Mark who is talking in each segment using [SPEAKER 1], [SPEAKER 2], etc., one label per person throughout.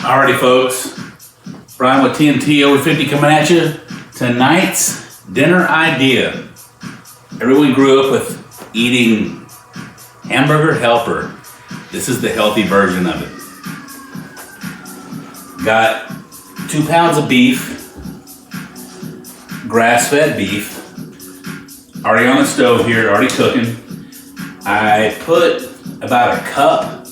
[SPEAKER 1] Alrighty folks, Brian with TNT over 50 coming at you. Tonight's dinner idea. Everyone grew up with eating Hamburger Helper. This is the healthy version of it. Got 2 pounds of beef, grass-fed beef, already on the stove here, already cooking. I put about a cup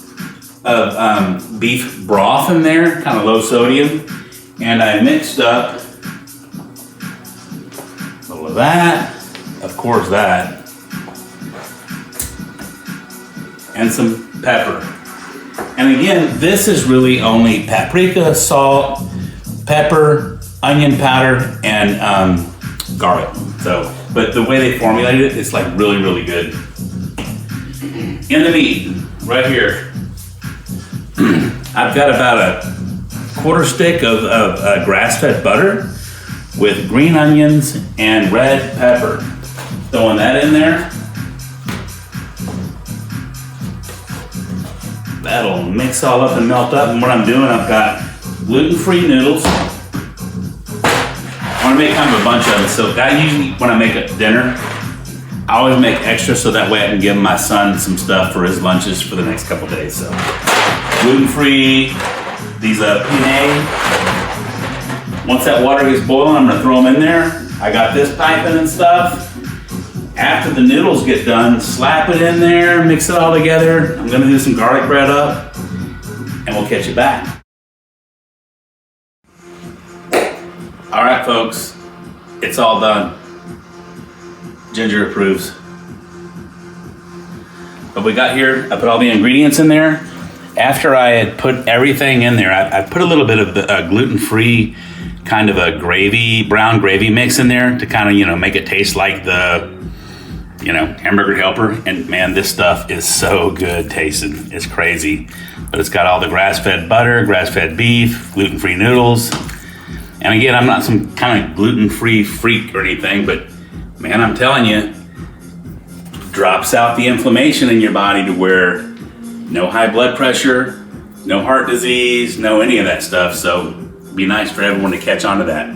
[SPEAKER 1] of beef broth in there, kind of low sodium, and I mixed up a little of that, of course that, and some pepper. And again, this is really only paprika, salt, pepper, onion powder, and garlic. So, but the way they formulated it, it's like really, really good. In the meat, right here, I've got about a quarter stick of grass-fed butter with green onions and red pepper. Throwing that in there. That'll mix all up and melt up. And what I'm doing, I've got gluten-free noodles. I want to make kind of a bunch of them. So I usually, when I make a dinner, I always make extra so that way I can give my son some stuff for his lunches for the next couple days. So gluten-free, these penne. Once that water gets boiling, I'm gonna throw them in there. I got this piping and stuff. After the noodles get done, slap it in there, mix it all together. I'm gonna do some garlic bread up, and we'll catch you back. All right, folks, it's all done. Ginger approves. What we got here, I put all the ingredients in there. After I had put everything in there, I put a little bit of the gluten-free kind of a gravy, brown gravy mix in there to kind of, make it taste like the, Hamburger Helper. And man, this stuff is so good tasting. It's crazy. But it's got all the grass-fed butter, grass-fed beef, gluten-free noodles. And again, I'm not some kind of gluten-free freak or anything, but man, I'm telling you, drops out the inflammation in your body to where no high blood pressure, no heart disease, no any of that stuff. So it'd be nice for everyone to catch on to that.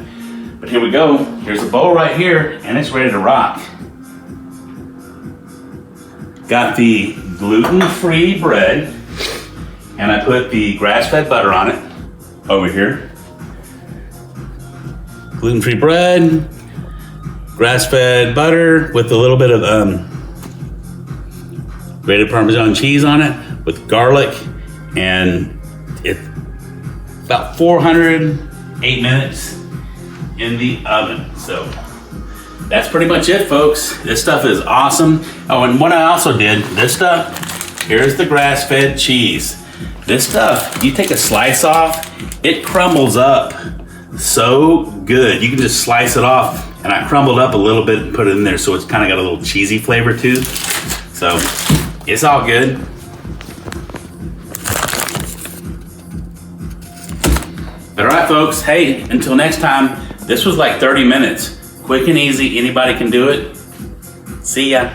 [SPEAKER 1] But here we go. Here's a bowl right here, and it's ready to rock. Got the gluten-free bread, and I put the grass-fed butter on it over here. Gluten-free bread, grass-fed butter with a little bit of grated Parmesan cheese on it with garlic, and it's about 408 minutes in the oven. So that's pretty much it, folks. This stuff is awesome. Oh, and what I also did, this stuff, here's the grass-fed cheese. This stuff, you take a slice off, it crumbles up so good. You can just slice it off, and I crumbled up a little bit and put it in there so it's kind of got a little cheesy flavor too. So it's all good. But all right, folks, hey, until next time, this was like 30 minutes. Quick and easy, anybody can do it. See ya.